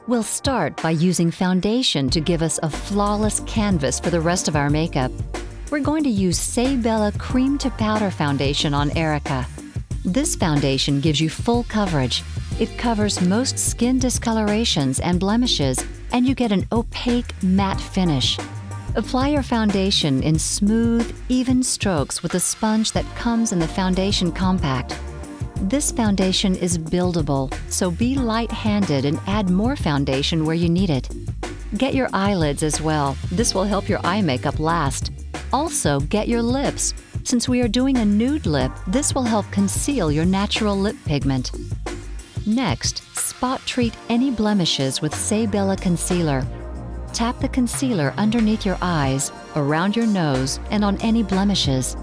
We'll start by using foundation to give us a flawless canvas for the rest of our makeup. We're going to use Bella Cream to Powder Foundation on Erica. This foundation gives you full coverage. It covers most skin discolorations and blemishes, and you get an opaque, matte finish. Apply your foundation in smooth, even strokes with a sponge that comes in the foundation compact. This foundation is buildable, so be light-handed and add more foundation where you need it. Get your eyelids as well. This will help your eye makeup last. Also, get your lips. Since we are doing a nude lip, this will help conceal your natural lip pigment. Next, spot treat any blemishes with Bella Concealer. Tap the concealer underneath your eyes, around your nose, and on any blemishes.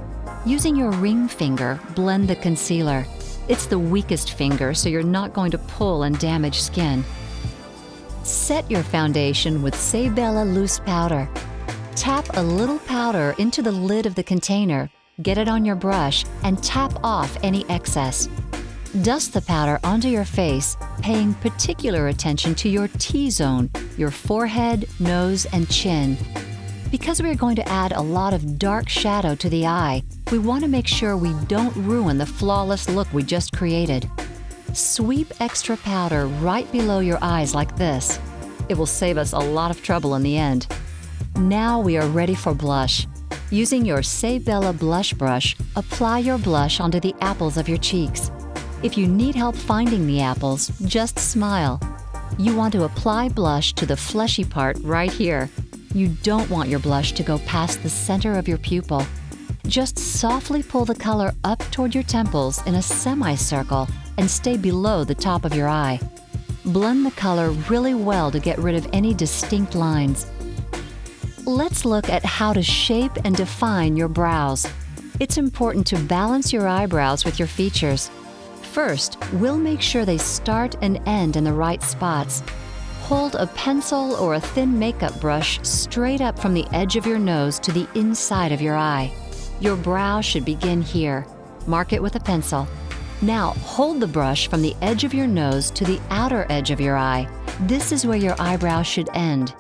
Using your ring finger, blend the concealer. It's the weakest finger, so you're not going to pull and damage skin. Set your foundation with Bella Loose Powder. Tap a little powder into the lid of the container, get it on your brush, and tap off any excess. Dust the powder onto your face, paying particular attention to your T-zone, your forehead, nose, and chin. Because we are going to add a lot of dark shadow to the eye, we want to make sure we don't ruin the flawless look we just created. Sweep extra powder right below your eyes like this. It will save us a lot of trouble in the end. Now we are ready for blush. Using your Bella blush brush, apply your blush onto the apples of your cheeks. If you need help finding the apples, just smile. You want to apply blush to the fleshy part right here. You don't want your blush to go past the center of your pupil. Just softly pull the color up toward your temples in a semicircle and stay below the top of your eye. Blend the color really well to get rid of any distinct lines. Let's look at how to shape and define your brows. It's important to balance your eyebrows with your features. First, we'll make sure they start and end in the right spots. Hold a pencil or a thin makeup brush straight up from the edge of your nose to the inside of your eye. Your brow should begin here. Mark it with a pencil. Now, hold the brush from the edge of your nose to the outer edge of your eye. This is where your eyebrow should end.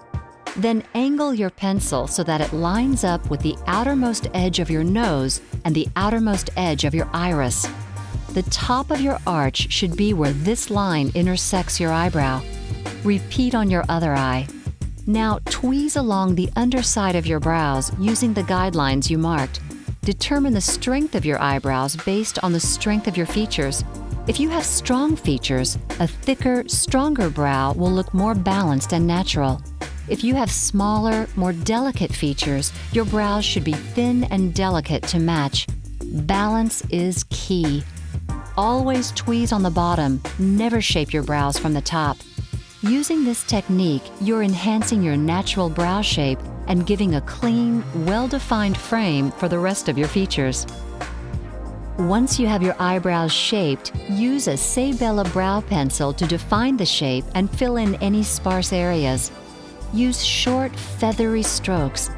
Then angle your pencil so that it lines up with the outermost edge of your nose and the outermost edge of your iris. The top of your arch should be where this line intersects your eyebrow. Repeat on your other eye. Now tweeze along the underside of your brows using the guidelines you marked. Determine the strength of your eyebrows based on the strength of your features. If you have strong features, a thicker, stronger brow will look more balanced and natural. If you have smaller, more delicate features, your brows should be thin and delicate to match. Balance is key. Always tweeze on the bottom, never shape your brows from the top. Using this technique, you're enhancing your natural brow shape and giving a clean, well-defined frame for the rest of your features. Once you have your eyebrows shaped, use a Bella brow pencil to define the shape and fill in any sparse areas. Use short, feathery strokes.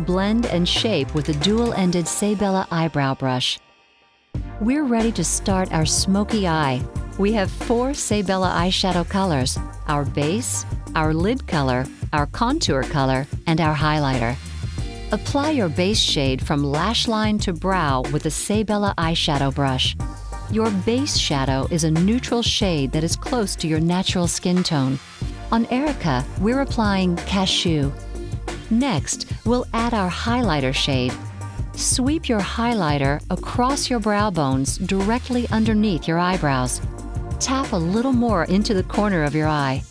Blend and shape with a dual-ended Bella eyebrow brush. We're ready to start our smoky eye. We have 4 Bella eyeshadow colors: our base, our lid color, our contour color, and our highlighter. Apply your base shade from lash line to brow with a Bella eyeshadow brush. Your base shadow is a neutral shade that is close to your natural skin tone. On Erica, we're applying Cashew. Next, we'll add our highlighter shade. Sweep your highlighter across your brow bones directly underneath your eyebrows. Tap a little more into the corner of your eye.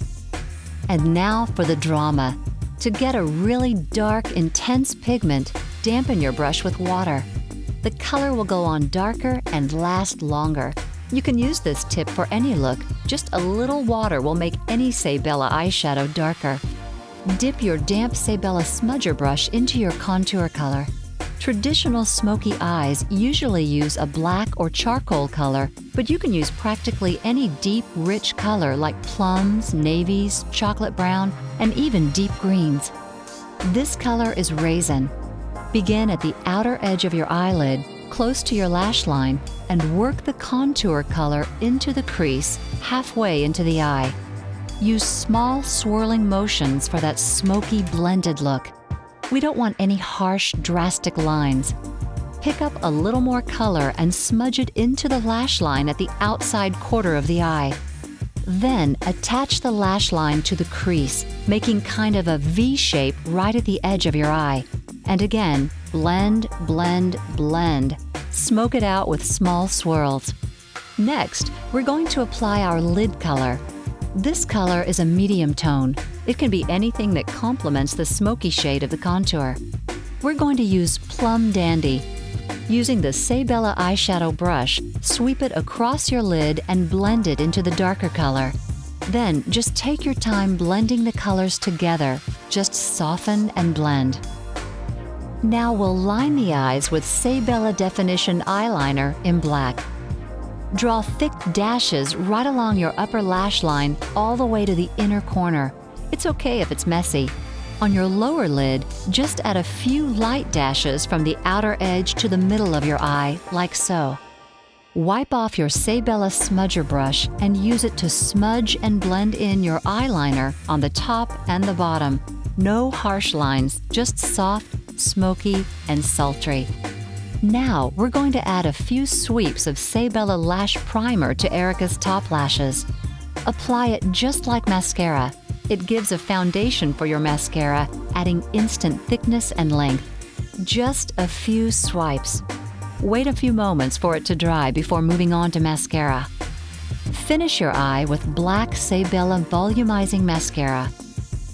And now for the drama. To get a really dark, intense pigment, dampen your brush with water. The color will go on darker and last longer. You can use this tip for any look. Just a little water will make any Bella eyeshadow darker. Dip your damp Bella smudger brush into your contour color. Traditional smoky eyes usually use a black or charcoal color, but you can use practically any deep, rich color like plums, navies, chocolate brown, and even deep greens. This color is raisin. Begin at the outer edge of your eyelid, close to your lash line, and work the contour color into the crease halfway into the eye. Use small swirling motions for that smoky blended look. We don't want any harsh, drastic lines. Pick up a little more color and smudge it into the lash line at the outside quarter of the eye. Then attach the lash line to the crease, making kind of a V shape right at the edge of your eye. And again, blend, blend, blend. Smoke it out with small swirls. Next, we're going to apply our lid color. This color is a medium tone. It can be anything that complements the smoky shade of the contour. We're going to use Plum Dandy. Using the Sebella eyeshadow brush, sweep it across your lid and blend it into the darker color. Then just take your time blending the colors together. Just soften and blend. Now we'll line the eyes with Sebella Definition eyeliner in black. Draw thick dashes right along your upper lash line all the way to the inner corner. It's okay if it's messy. On your lower lid, just add a few light dashes from the outer edge to the middle of your eye, like so. Wipe off your Sebella smudger brush and use it to smudge and blend in your eyeliner on the top and the bottom. No harsh lines, just soft, smoky, and sultry. Now we're going to add a few sweeps of Sebella Lash Primer to Erica's top lashes. Apply it just like mascara. It gives a foundation for your mascara, adding instant thickness and length. Just a few swipes. Wait a few moments for it to dry before moving on to mascara. Finish your eye with black Sebella Volumizing Mascara.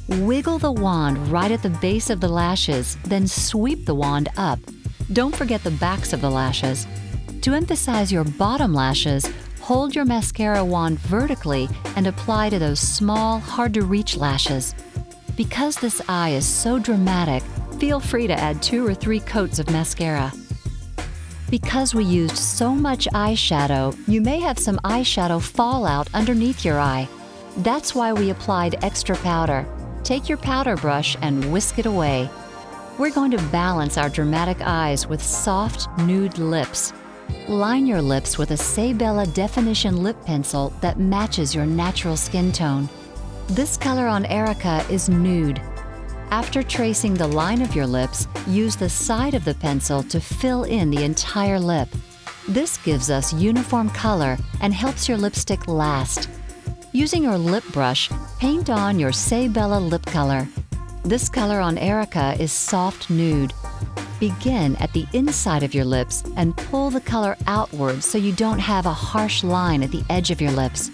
Wiggle the wand right at the base of the lashes, then sweep the wand up. Don't forget the backs of the lashes. To emphasize your bottom lashes, hold your mascara wand vertically and apply to those small, hard-to-reach lashes. Because this eye is so dramatic, feel free to add 2 or 3 coats of mascara. Because we used so much eyeshadow, you may have some eyeshadow fallout underneath your eye. That's why we applied extra powder. Take your powder brush and whisk it away. We're going to balance our dramatic eyes with soft, nude lips. Line your lips with a Sebella Definition lip pencil that matches your natural skin tone. This color on Erica is nude. After tracing the line of your lips, use the side of the pencil to fill in the entire lip. This gives us uniform color and helps your lipstick last. Using your lip brush, paint on your Sebella lip color. This color on Erica is soft nude. Begin at the inside of your lips and pull the color outward so you don't have a harsh line at the edge of your lips.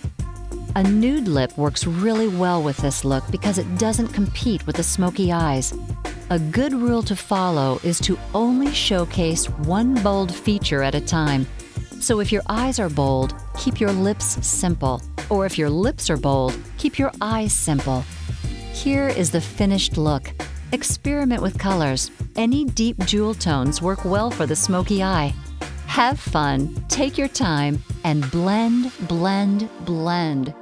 A nude lip works really well with this look because it doesn't compete with the smoky eyes. A good rule to follow is to only showcase one bold feature at a time. So if your eyes are bold, keep your lips simple. Or if your lips are bold, keep your eyes simple. Here is the finished look. Experiment with colors. Any deep jewel tones work well for the smoky eye. Have fun, take your time, and blend, blend, blend.